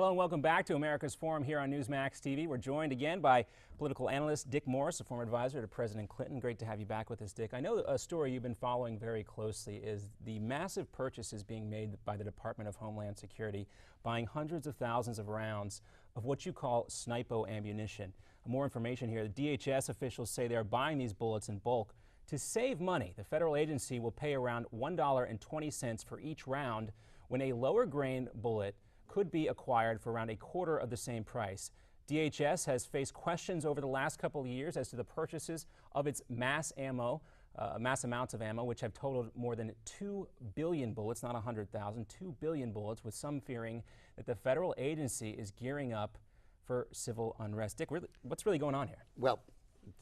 Hello and welcome back to America's Forum here on Newsmax TV. We're joined again by political analyst Dick Morris, a former advisor to President Clinton. Great to have you back with us, Dick. I know a story you've been following very closely is the massive purchases being made by the Department of Homeland Security, buying hundreds of thousands of rounds of what you call snipo ammunition. More information here. The DHS officials say they're buying these bullets in bulk to save money. The federal agency will pay around $1.20 for each round when a lower grain bullet could be acquired for around a quarter of the same price. DHS has faced questions over the last couple of years as to the purchases of its mass amounts of ammo, which have totaled more than 2 billion bullets, not 100,000, 2 billion bullets, with some fearing that the federal agency is gearing up for civil unrest. Dick, what's really going on here? Well,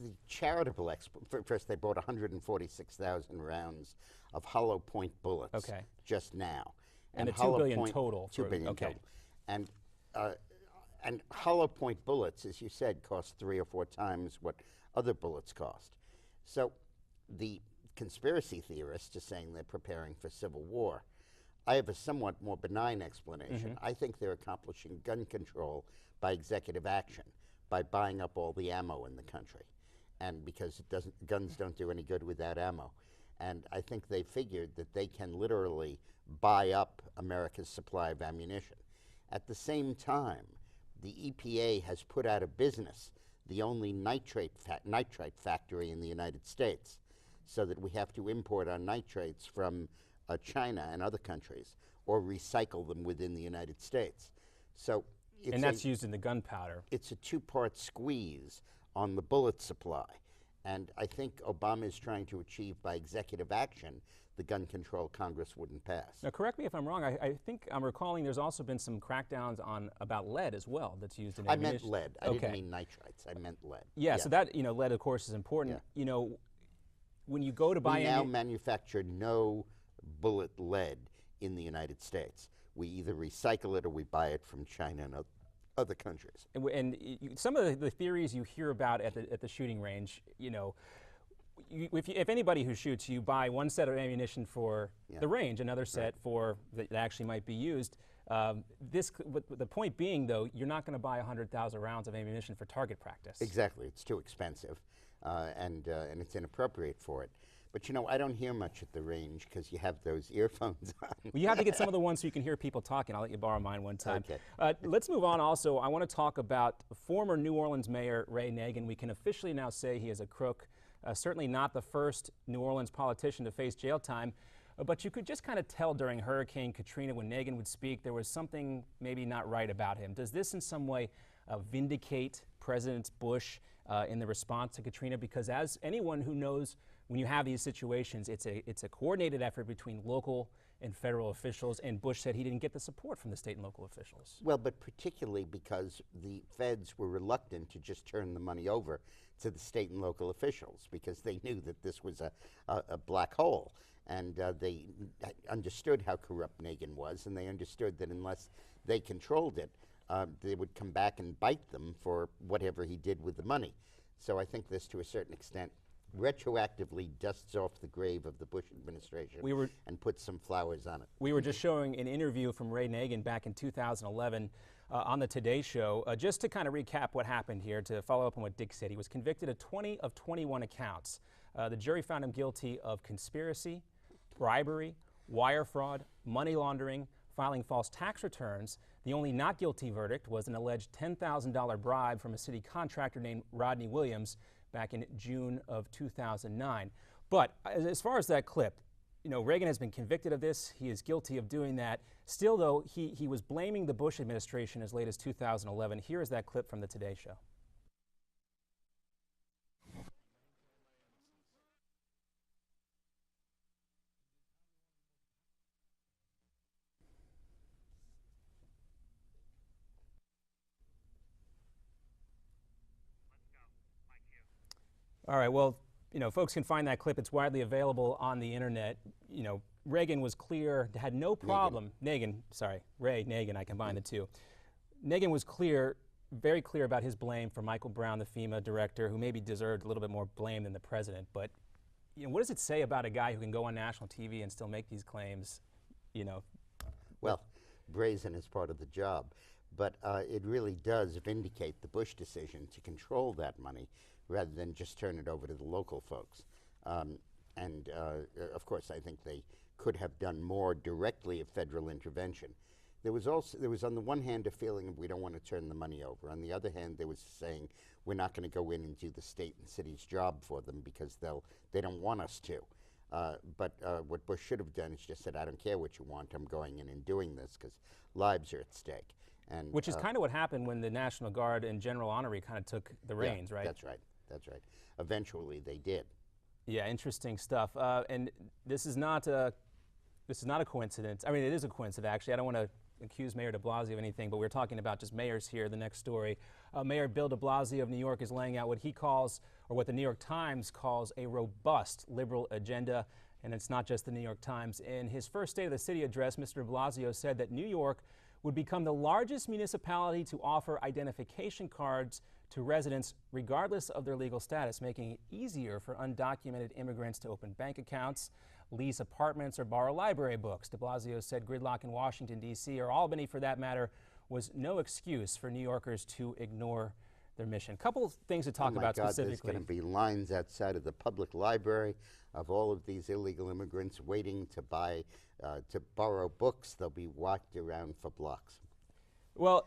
the charitable first they bought 146,000 rounds of hollow point bullets just now. And the 2 billion total. 2 billion total. And hollow point bullets, as you said, cost 3 or 4 times what other bullets cost. So the conspiracy theorists are saying they're preparing for civil war. I have a somewhat more benign explanation. I think they're accomplishing gun control by executive action, by buying up all the ammo in the country. And because guns don't do any good without ammo. And I think they figured that they can literally buy up America's supply of ammunition. At the same time, the EPA has put out of business the only nitrite factory in the United States, so that we have to import our nitrates from China and other countries or recycle them within the United States. So and that's used in the gunpowder. It's a two-part squeeze on the bullet supply. And I think Obama is trying to achieve by executive action the gun control Congress wouldn't pass. Now, correct me if I'm wrong. I think I'm recalling there's also been some crackdowns about lead as well that's used in ammunition. I meant lead. I didn't mean nitrites. I meant lead. Yeah, so that, lead, of course, is important. Yeah. When you go to buy we now manufacture no bullet lead in the United States. We either recycle it or we buy it from China and other countries. And some of the theories you hear about at the shooting range, if anybody who shoots, you buy one set of ammunition for the range, another set for that actually might be used. The point being, though, you're not going to buy 100,000 rounds of ammunition for target practice. Exactly. It's too expensive, and it's inappropriate for it. But I don't hear much at the range because you have those earphones on. Well, you have to get some of the ones so you can hear people talking. I'll let you borrow mine one time. Okay. Let's move on also. I want to talk about former New Orleans Mayor Ray Nagin. We can officially now say he is a crook. Certainly not the first New Orleans politician to face jail time. But you could just kind of tell during Hurricane Katrina when Nagin would speak there was something maybe not right about him. Does this in some way vindicate President Bush in the response to Katrina? Because as anyone who knows, when you have these situations, it's a coordinated effort between local and federal officials, and Bush said he didn't get the support from the state and local officials. Well, but particularly because the feds were reluctant to just turn the money over to the state and local officials because they knew that this was a black hole. And they understood how corrupt Nagin was, and they understood that unless they controlled it, they would come back and bite them for whatever he did with the money. So I think this, to a certain extent, retroactively dusts off the grave of the Bush administration and puts some flowers on it. We were just showing an interview from Ray Nagin back in 2011 on the Today Show. Just to kind of recap what happened here, to follow up on what Dick said, he was convicted of 20 of 21 accounts. The jury found him guilty of conspiracy, bribery, wire fraud, money laundering, filing false tax returns. The only not guilty verdict was an alleged $10,000 bribe from a city contractor named Rodney Williams back in June of 2009. But as far as that clip, Reagan has been convicted of this. He is guilty of doing that. Still, though, he was blaming the Bush administration as late as 2011. Here is that clip from the Today Show. All right, well, folks can find that clip. It's widely available on the internet. Reagan was clear, had no problem. Ray Nagin, I combined the two. Nagin was very clear about his blame for Michael Brown, the FEMA director, who maybe deserved a little bit more blame than the president. But, what does it say about a guy who can go on national TV and still make these claims, Well, brazen is part of the job. But it really does vindicate the Bush decision to control that money rather than just turn it over to the local folks. Of course, I think they could have done more directly of federal intervention. There was on the one hand a feeling of we don't want to turn the money over. On the other hand, there was saying we're not going to go in and do the state and city's job for them because they don't want us to. But what Bush should have done is just said, I don't care what you want, I'm going in and doing this because lives are at stake. And which is kind of what happened when the National Guard and General Honorary kind of took the reins, right? That's right. That's right. Eventually, they did. Yeah, interesting stuff. And this is not a coincidence. I mean, it is a coincidence, actually. I don't want to accuse Mayor de Blasio of anything, but we're talking about just mayors here. The next story, Mayor Bill de Blasio of New York is laying out what he calls, or what the New York Times calls, a robust liberal agenda. And it's not just the New York Times. In his first State of the City address, Mr. de Blasio said that New York would become the largest municipality to offer identification cards to residents regardless of their legal status, making it easier for undocumented immigrants to open bank accounts, lease apartments, or borrow library books. De Blasio said gridlock in Washington, D.C., or Albany for that matter, was no excuse for New Yorkers to ignore their mission. Couple of things to talk about specifically. There's going to be lines outside of the public library of all of these illegal immigrants waiting to borrow books. They'll be walked around for blocks. Well,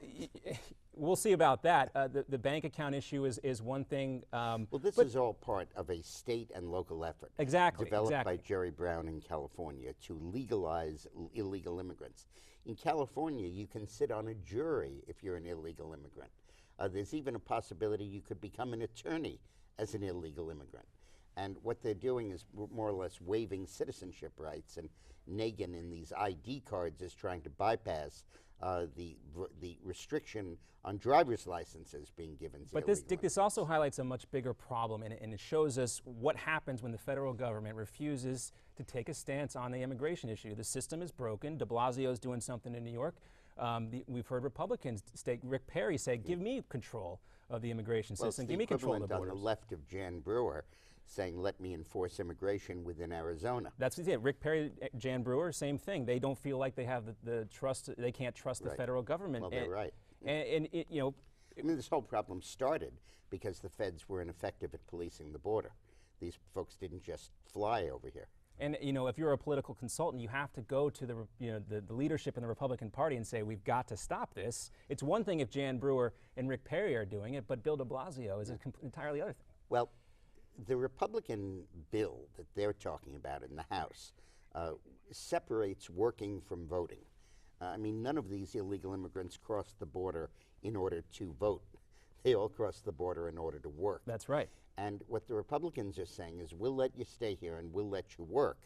we'll see about that. The bank account issue is one thing. Well, this is all part of a state and local effort. Exactly. Developed by Jerry Brown in California to legalize illegal immigrants. In California, you can sit on a jury if you're an illegal immigrant. There's even a possibility you could become an attorney as an illegal immigrant. And what they're doing is more or less waiving citizenship rights. And Nagin in these ID cards is trying to bypass the restriction on driver's licenses being given to But Dick, this also highlights a much bigger problem, and it shows us what happens when the federal government refuses to take a stance on the immigration issue. The system is broken. De Blasio is doing something in New York. We've heard Republicans, Rick Perry, say, give me control of the immigration system. Give me control of the borders. On the left of Jan Brewer saying, let me enforce immigration within Arizona. That's it. Rick Perry, Jan Brewer, same thing. They don't feel like they have the trust. They can't trust the federal government. Well, they're right. And it, you know, I mean, this whole problem started because the feds were ineffective at policing the border. These folks didn't just fly over here. And you know, if you're a political consultant, you have to go to the leadership in the Republican Party and say, we've got to stop this. It's one thing if Jan Brewer and Rick Perry are doing it, but Bill de Blasio is an entirely other thing. Well, the Republican bill that they're talking about in the House separates working from voting. I mean, none of these illegal immigrants cross the border in order to vote. They all cross the border in order to work. That's right. And what the Republicans are saying is, we'll let you stay here and we'll let you work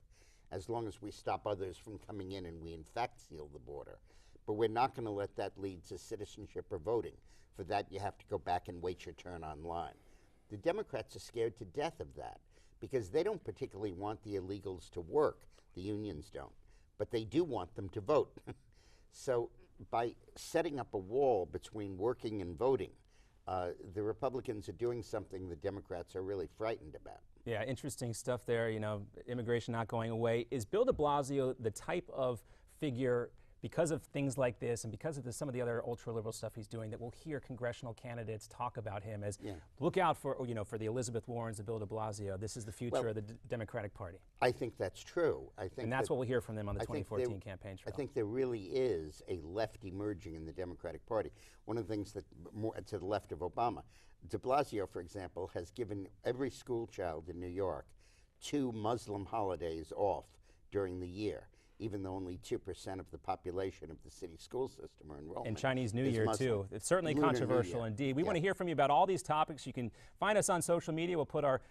as long as we stop others from coming in and we in fact seal the border. But we're not going to let that lead to citizenship or voting. For that, you have to go back and wait your turn online. The Democrats are scared to death of that because they don't particularly want the illegals to work. The unions don't. But they do want them to vote. So by setting up a wall between working and voting, the Republicans are doing something the Democrats are really frightened about. Yeah, interesting stuff there. You know, immigration not going away. Is Bill de Blasio the type of figure, because of things like this and because of some of the other ultra-liberal stuff he's doing, that we'll hear congressional candidates talk about him as, look out for, you know, for the Elizabeth Warrens, the Bill de Blasio. This is the future of the Democratic Party. I think that's true. And that's what we'll hear from them on the 2014 campaign trail. I think there really is a left emerging in the Democratic Party. One of the things that, more to the left of Obama, de Blasio, for example, has given every school child in New York 2 Muslim holidays off during the year, even though only 2% of the population of the city school system are enrolled. And Chinese New Year, Muslim. too. It's certainly Lunar controversial indeed. We want to hear from you about all these topics. You can find us on social media. We'll put our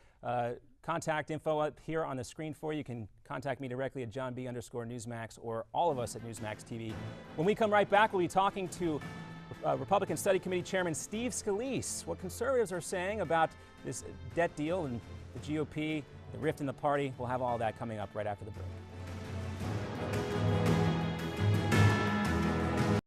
contact info up here on the screen for you. You can contact me directly at JohnB_Newsmax or all of us at Newsmax TV. When we come right back, we'll be talking to Republican Study Committee Chairman Steve Scalise, what conservatives are saying about this debt deal and the GOP, the rift in the party. We'll have all that coming up right after the break.